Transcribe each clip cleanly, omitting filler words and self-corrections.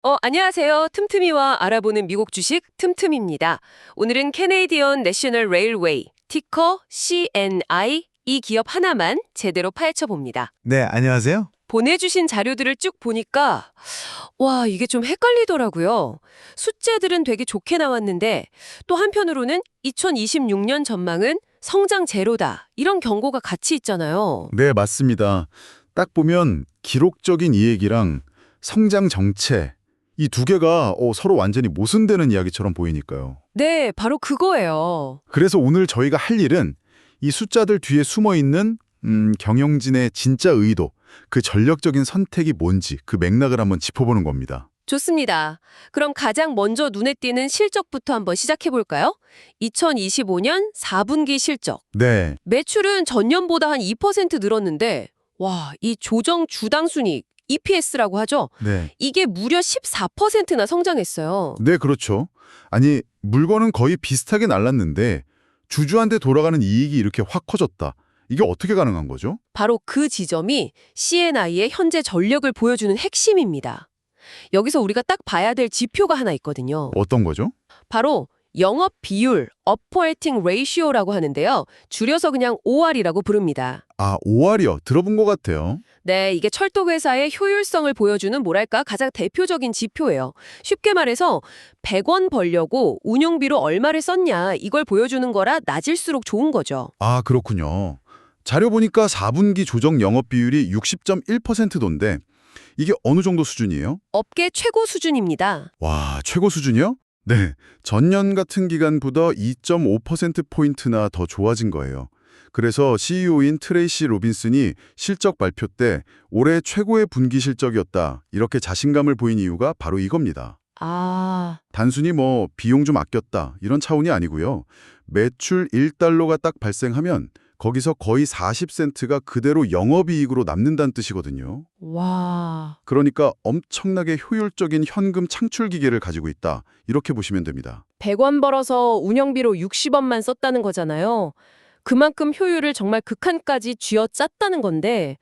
안녕하세요. 틈틈이와 알아보는 미국 주식 틈틈입니다. 오늘은 캐네디언 내셔널 레일웨이, 티커 CNI 이 기업 하나만 제대로 파헤쳐 봅니다. 네, 안녕하세요. 보내주신 자료들을 쭉 보니까 와, 이게 좀 헷갈리더라고요. 숫자들은 되게 좋게 나왔는데 또 한편으로는 2026년 전망은 성장 제로다. 이런 경고가 같이 있잖아요. 네, 맞습니다. 딱 보면 기록적인 이익이랑 성장 정체, 이 두 개가 서로 완전히 모순되는 이야기처럼 보이니까요. 네, 바로 그거예요. 그래서 오늘 저희가 할 일은 이 숫자들 뒤에 숨어있는 경영진의 진짜 의도, 그 전략적인 선택이 뭔지 그 맥락을 한번 짚어보는 겁니다. 좋습니다. 그럼 가장 먼저 눈에 띄는 실적부터 한번 시작해 볼까요? 2025년 4분기 실적. 네, 매출은 전년보다 한 2% 늘었는데, 와, 이 조정 주당 순이익, EPS라고 하죠? 네. 이게 무려 14%나 성장했어요. 네, 그렇죠. 아니, 물건은 거의 비슷하게 날랐는데 주주한테 돌아가는 이익이 이렇게 확 커졌다. 이게 어떻게 가능한 거죠? 바로 그 지점이 CNI의 현재 전력을 보여주는 핵심입니다. 여기서 우리가 딱 봐야 될 지표가 하나 있거든요. 어떤 거죠? 바로 영업 비율, Operating Ratio라고 하는데요. 줄여서 그냥 OR이라고 부릅니다. 아, OR이요. 들어본 것 같아요. 네, 이게 철도회사의 효율성을 보여주는 뭐랄까 가장 대표적인 지표예요. 쉽게 말해서 100원 벌려고 운영비로 얼마를 썼냐 이걸 보여주는 거라 낮을수록 좋은 거죠. 아, 그렇군요. 자료 보니까 4분기 조정 영업 비율이 60.1%던데 이게 어느 정도 수준이에요? 업계 최고 수준입니다. 와, 최고 수준이요? 네, 전년 같은 기간보다 2.5%포인트나 더 좋아진 거예요. 그래서 CEO인 트레이시 로빈슨이 실적 발표 때 올해 최고의 분기 실적이었다. 이렇게 자신감을 보인 이유가 바로 이겁니다. 아, 단순히 비용 좀 아꼈다 이런 차원이 아니고요. 매출 1달러가 딱 발생하면 거기서 거의 40센트가 그대로 영업이익으로 남는다는 뜻이거든요. 와. 그러니까 엄청나게 효율적인 현금 창출 기계를 가지고 있다. 이렇게 보시면 됩니다. 100원 벌어서 운영비로 60원만 썼다는 거잖아요. 그만큼 효율을 정말 극한까지 쥐어짰다는 건데,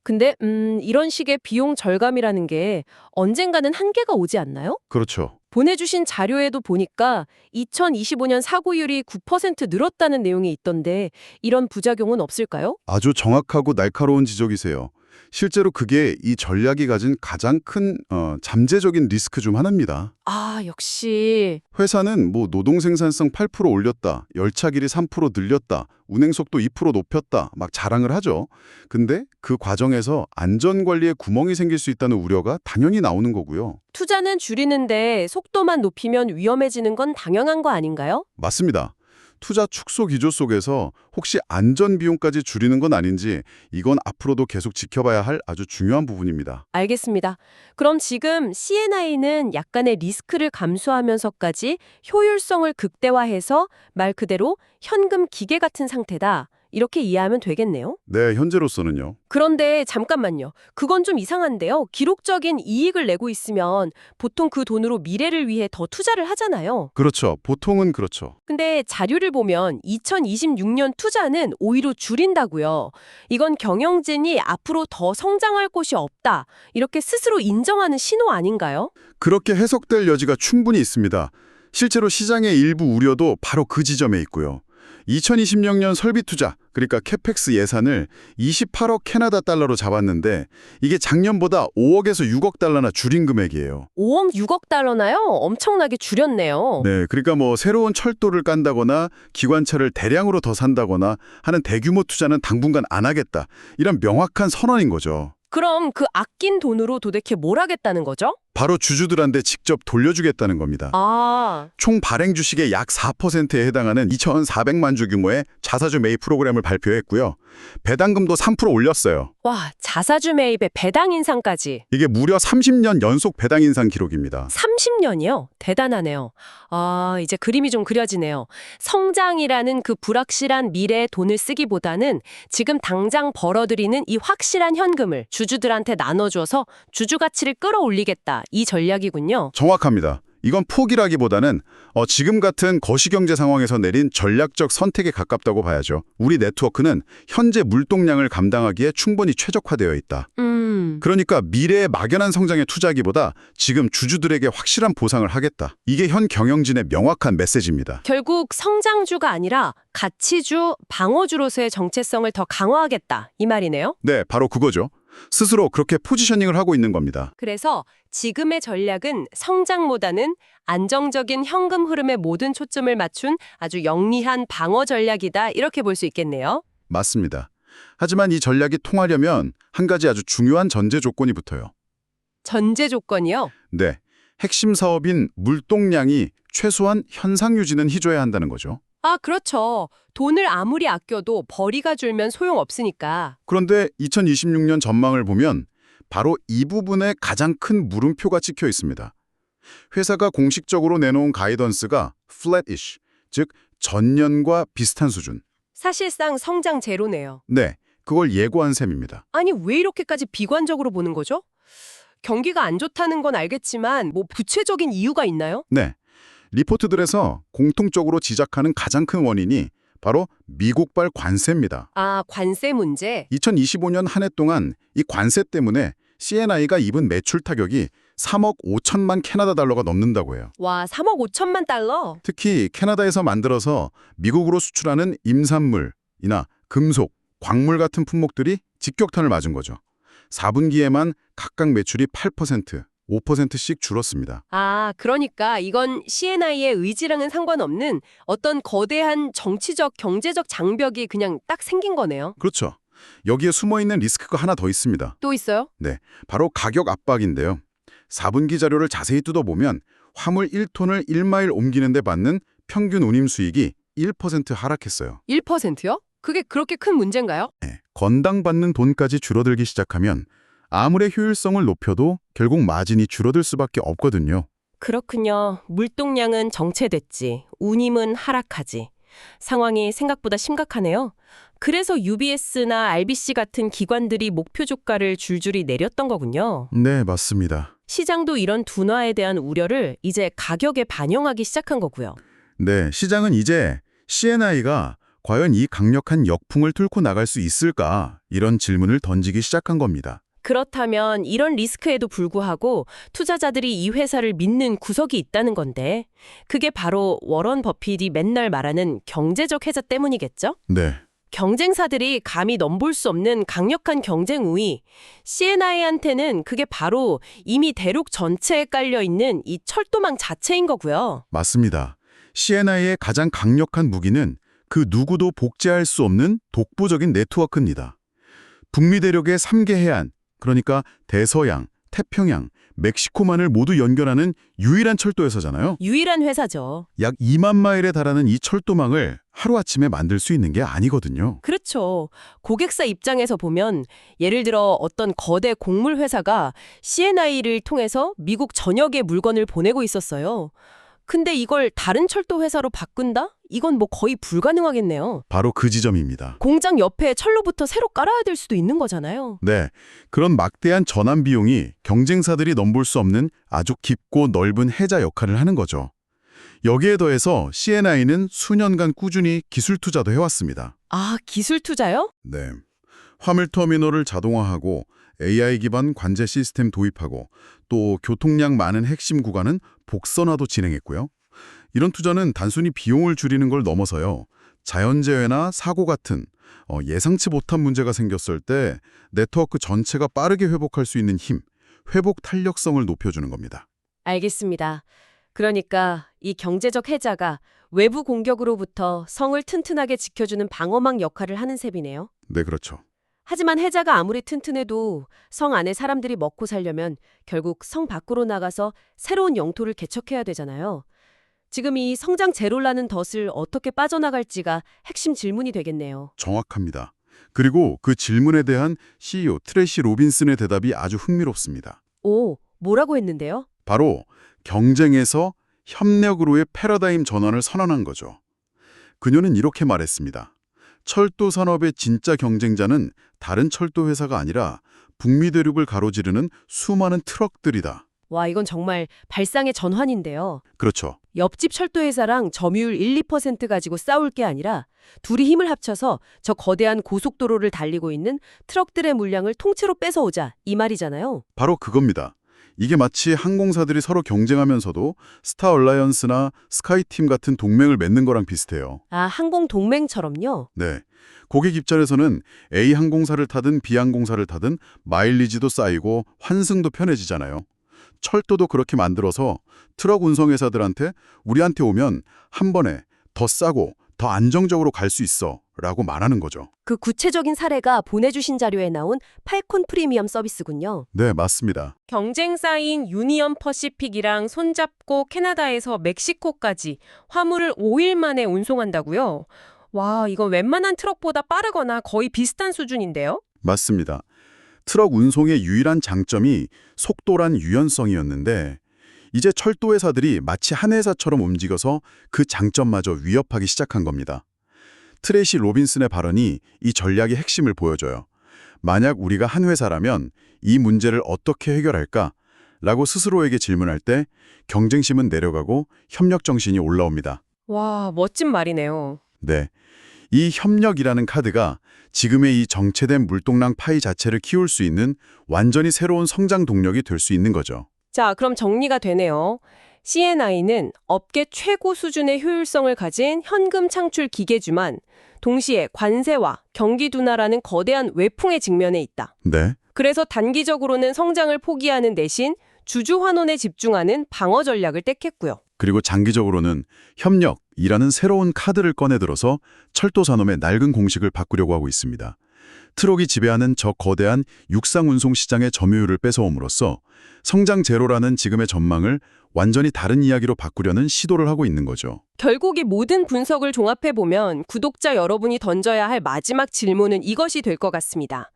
근데 이런 식의 비용 절감이라는 게 언젠가는 한계가 오지 않나요? 그렇죠. 보내주신 자료에도 보니까 2025년 사고율이 9% 늘었다는 내용이 있던데 이런 부작용은 없을까요? 아주 정확하고 날카로운 지적이세요. 실제로 그게 이 전략이 가진 가장 큰 잠재적인 리스크 중 하나입니다. 아, 역시. 회사는 노동 생산성 8% 올렸다, 열차 길이 3% 늘렸다, 운행 속도 2% 높였다 막 자랑을 하죠. 근데 그 과정에서 안전 관리에 구멍이 생길 수 있다는 우려가 당연히 나오는 거고요. 투자는 줄이는데 속도만 높이면 위험해지는 건 당연한 거 아닌가요? 맞습니다. 투자 축소 기조 속에서 혹시 안전 비용까지 줄이는 건 아닌지 이건 앞으로도 계속 지켜봐야 할 아주 중요한 부분입니다. 알겠습니다. 그럼 지금 CNI는 약간의 리스크를 감수하면서까지 효율성을 극대화해서 말 그대로 현금 기계 같은 상태다. 이렇게 이해하면 되겠네요. 네, 현재로서는요. 그런데 잠깐만요. 그건 좀 이상한데요. 기록적인 이익을 내고 있으면 보통 그 돈으로 미래를 위해 더 투자를 하잖아요. 그렇죠. 보통은 그렇죠. 근데 자료를 보면 2026년 투자는 오히려 줄인다고요. 이건 경영진이 앞으로 더 성장할 곳이 없다. 이렇게 스스로 인정하는 신호 아닌가요? 그렇게 해석될 여지가 충분히 있습니다. 실제로 시장의 일부 우려도 바로 그 지점에 있고요. 2026년 설비 투자, 그러니까 캐펙스 예산을 28억 캐나다 달러로 잡았는데 이게 작년보다 5억에서 6억 달러나 줄인 금액이에요. 5억, 6억 달러나요? 엄청나게 줄였네요. 네, 그러니까 새로운 철도를 깐다거나 기관차를 대량으로 더 산다거나 하는 대규모 투자는 당분간 안 하겠다. 이런 명확한 선언인 거죠. 그럼 그 아낀 돈으로 도대체 뭘 하겠다는 거죠? 바로 주주들한테 직접 돌려주겠다는 겁니다. 아, 총 발행 주식의 약 4%에 해당하는 2,400만 주 규모의 자사주 매입 프로그램을 발표했고요. 배당금도 3% 올렸어요. 와, 자사주 매입에 배당 인상까지. 이게 무려 30년 연속 배당 인상 기록입니다. 30년이요? 대단하네요. 아, 이제 그림이 좀 그려지네요. 성장이라는 그 불확실한 미래에 돈을 쓰기보다는 지금 당장 벌어들이는 이 확실한 현금을 주주들한테 나눠줘서 주주 가치를 끌어올리겠다. 이 전략이군요. 정확합니다. 이건 포기라기보다는 지금 같은 거시경제 상황에서 내린 전략적 선택에 가깝다고 봐야죠. 우리 네트워크는 현재 물동량을 감당하기에 충분히 최적화되어 있다. 그러니까 미래의 막연한 성장에 투자하기보다 지금 주주들에게 확실한 보상을 하겠다. 이게 현 경영진의 명확한 메시지입니다. 결국 성장주가 아니라 가치주, 방어주로서의 정체성을 더 강화하겠다 이 말이네요. 네, 바로 그거죠. 스스로 그렇게 포지셔닝을 하고 있는 겁니다. 그래서 지금의 전략은 성장보다는 안정적인 현금 흐름에 모든 초점을 맞춘 아주 영리한 방어 전략이다 이렇게 볼 수 있겠네요. 맞습니다. 하지만 이 전략이 통하려면 한 가지 아주 중요한 전제 조건이 붙어요. 전제 조건이요? 네, 핵심 사업인 물동량이 최소한 현상 유지는 해줘야 한다는 거죠. 아, 그렇죠. 돈을 아무리 아껴도 벌이가 줄면 소용없으니까. 그런데 2026년 전망을 보면 바로 이 부분에 가장 큰 물음표가 찍혀 있습니다. 회사가 공식적으로 내놓은 가이던스가 flattish, 즉 전년과 비슷한 수준. 사실상 성장 제로네요. 네, 그걸 예고한 셈입니다. 아니, 왜 이렇게까지 비관적으로 보는 거죠? 경기가 안 좋다는 건 알겠지만 뭐 구체적인 이유가 있나요? 네, 리포트들에서 공통적으로 지적하는 가장 큰 원인이 바로 미국발 관세입니다. 아, 관세 문제. 2025년 한 해 동안 이 관세 때문에 C&I가 입은 매출 타격이 3억 5천만 캐나다 달러가 넘는다고 해요. 와, 3억 5천만 달러? 특히 캐나다에서 만들어서 미국으로 수출하는 임산물이나 금속, 광물 같은 품목들이 직격탄을 맞은 거죠. 4분기에만 각각 매출이 8%, 5%씩 줄었습니다. 아, 그러니까 이건 C&I의 의지랑은 상관없는 어떤 거대한 정치적, 경제적 장벽이 그냥 딱 생긴 거네요. 그렇죠. 여기에 숨어있는 리스크가 하나 더 있습니다. 또 있어요? 네, 바로 가격 압박인데요. 4분기 자료를 자세히 뜯어보면 화물 1톤을 1마일 옮기는 데 받는 평균 운임 수익이 1% 하락했어요. 1%요? 그게 그렇게 큰 문제인가요? 네, 건당 받는 돈까지 줄어들기 시작하면 아무리 효율성을 높여도 결국 마진이 줄어들 수밖에 없거든요. 그렇군요. 물동량은 정체됐지. 운임은 하락하지. 상황이 생각보다 심각하네요. 그래서 UBS나 RBC 같은 기관들이 목표 주가를 줄줄이 내렸던 거군요. 네, 맞습니다. 시장도 이런 둔화에 대한 우려를 이제 가격에 반영하기 시작한 거고요. 네, 시장은 이제 C&I가 과연 이 강력한 역풍을 뚫고 나갈 수 있을까? 이런 질문을 던지기 시작한 겁니다. 그렇다면 이런 리스크에도 불구하고 투자자들이 이 회사를 믿는 구석이 있다는 건데 그게 바로 워런 버핏이 맨날 말하는 경제적 해자 때문이겠죠? 네, 경쟁사들이 감히 넘볼 수 없는 강력한 경쟁 우위, C&I한테는 그게 바로 이미 대륙 전체에 깔려있는 이 철도망 자체인 거고요. 맞습니다. C&I의 가장 강력한 무기는 그 누구도 복제할 수 없는 독보적인 네트워크입니다. 북미 대륙의 3개 해안, 그러니까 대서양, 태평양, 멕시코만을 모두 연결하는 유일한 철도회사잖아요. 유일한 회사죠. 약 2만 마일에 달하는 이 철도망을 하루아침에 만들 수 있는 게 아니거든요. 그렇죠. 고객사 입장에서 보면 예를 들어 어떤 거대 곡물 회사가 C&I를 통해서 미국 전역에 물건을 보내고 있었어요. 근데 이걸 다른 철도 회사로 바꾼다? 이건 뭐 거의 불가능하겠네요. 바로 그 지점입니다. 공장 옆에 철로부터 새로 깔아야 될 수도 있는 거잖아요. 네, 그런 막대한 전환 비용이 경쟁사들이 넘볼 수 없는 아주 깊고 넓은 해자 역할을 하는 거죠. 여기에 더해서 C&I는 수년간 꾸준히 기술 투자도 해왔습니다. 아, 기술 투자요? 네, 화물터미널을 자동화하고 AI 기반 관제 시스템 도입하고 또 교통량 많은 핵심 구간은 복선화도 진행했고요. 이런 투자는 단순히 비용을 줄이는 걸 넘어서요. 자연재해나 사고 같은 예상치 못한 문제가 생겼을 때 네트워크 전체가 빠르게 회복할 수 있는 힘, 회복 탄력성을 높여주는 겁니다. 알겠습니다. 그러니까 이 경제적 해자가 외부 공격으로부터 성을 튼튼하게 지켜주는 방어막 역할을 하는 셈이네요. 네, 그렇죠. 하지만 해자가 아무리 튼튼해도 성 안에 사람들이 먹고 살려면 결국 성 밖으로 나가서 새로운 영토를 개척해야 되잖아요. 지금 이 성장 제로라는 덫을 어떻게 빠져나갈지가 핵심 질문이 되겠네요. 정확합니다. 그리고 그 질문에 대한 CEO 트래시 로빈슨의 대답이 아주 흥미롭습니다. 오, 뭐라고 했는데요? 바로 경쟁에서 협력으로의 패러다임 전환을 선언한 거죠. 그녀는 이렇게 말했습니다. 철도 산업의 진짜 경쟁자는 다른 철도 회사가 아니라 북미 대륙을 가로지르는 수많은 트럭들이다. 와, 이건 정말 발상의 전환인데요. 그렇죠. 옆집 철도회사랑 점유율 1, 2% 가지고 싸울 게 아니라 둘이 힘을 합쳐서 저 거대한 고속도로를 달리고 있는 트럭들의 물량을 통째로 뺏어오자 이 말이잖아요. 바로 그겁니다. 이게 마치 항공사들이 서로 경쟁하면서도 스타 얼라이언스나 스카이팀 같은 동맹을 맺는 거랑 비슷해요. 아, 항공 동맹처럼요? 네. 고객 입장에서는 A 항공사를 타든 B 항공사를 타든 마일리지도 쌓이고 환승도 편해지잖아요. 철도도 그렇게 만들어서 트럭 운송회사들한테 우리한테 오면 한 번에 더 싸고 더 안정적으로 갈 수 있어 라고 말하는 거죠. 그 구체적인 사례가 보내주신 자료에 나온 팔콘 프리미엄 서비스군요. 네, 맞습니다. 경쟁사인 유니언 퍼시픽이랑 손잡고 캐나다에서 멕시코까지 화물을 5일 만에 운송한다고요? 와, 이건 웬만한 트럭보다 빠르거나 거의 비슷한 수준인데요? 맞습니다. 트럭 운송의 유일한 장점이 속도란 유연성이었는데 이제 철도 회사들이 마치 한 회사처럼 움직여서 그 장점마저 위협하기 시작한 겁니다. 트레이시 로빈슨의 발언이 이 전략의 핵심을 보여줘요. 만약 우리가 한 회사라면 이 문제를 어떻게 해결할까? 라고 스스로에게 질문할 때 경쟁심은 내려가고 협력 정신이 올라옵니다. 와, 멋진 말이네요. 네. 이 협력이라는 카드가 지금의 이 정체된 물동랑 파이 자체를 키울 수 있는 완전히 새로운 성장 동력이 될 수 있는 거죠. 자, 그럼 정리가 되네요. CNI는 업계 최고 수준의 효율성을 가진 현금 창출 기계주만 동시에 관세와 경기 둔화라는 거대한 외풍에 직면해 있다. 네. 그래서 단기적으로는 성장을 포기하는 대신 주주 환원에 집중하는 방어 전략을 택했고요. 그리고 장기적으로는 협력이라는 새로운 카드를 꺼내들어서 철도 산업의 낡은 공식을 바꾸려고 하고 있습니다. 트럭이 지배하는 저 거대한 육상 운송 시장의 점유율을 뺏어옴으로써 성장 제로라는 지금의 전망을 완전히 다른 이야기로 바꾸려는 시도를 하고 있는 거죠. 결국 이 모든 분석을 종합해보면 구독자 여러분이 던져야 할 마지막 질문은 이것이 될 것 같습니다.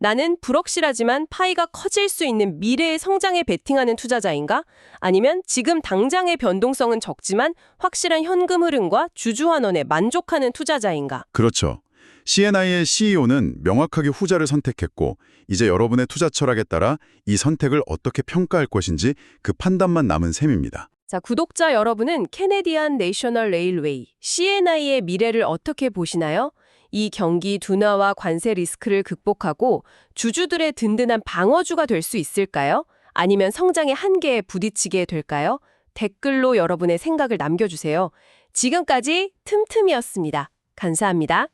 나는 불확실하지만 파이가 커질 수 있는 미래의 성장에 베팅하는 투자자인가? 아니면 지금 당장의 변동성은 적지만 확실한 현금 흐름과 주주 환원에 만족하는 투자자인가? 그렇죠. CNI의 CEO는 명확하게 후자를 선택했고 이제 여러분의 투자 철학에 따라 이 선택을 어떻게 평가할 것인지 그 판단만 남은 셈입니다. 자, 구독자 여러분은 캐네디안 내셔널 레일웨이, CNI의 미래를 어떻게 보시나요? 이 경기 둔화와 관세 리스크를 극복하고 주주들의 든든한 방어주가 될 수 있을까요? 아니면 성장의 한계에 부딪히게 될까요? 댓글로 여러분의 생각을 남겨주세요. 지금까지 틈틈이었습니다. 감사합니다.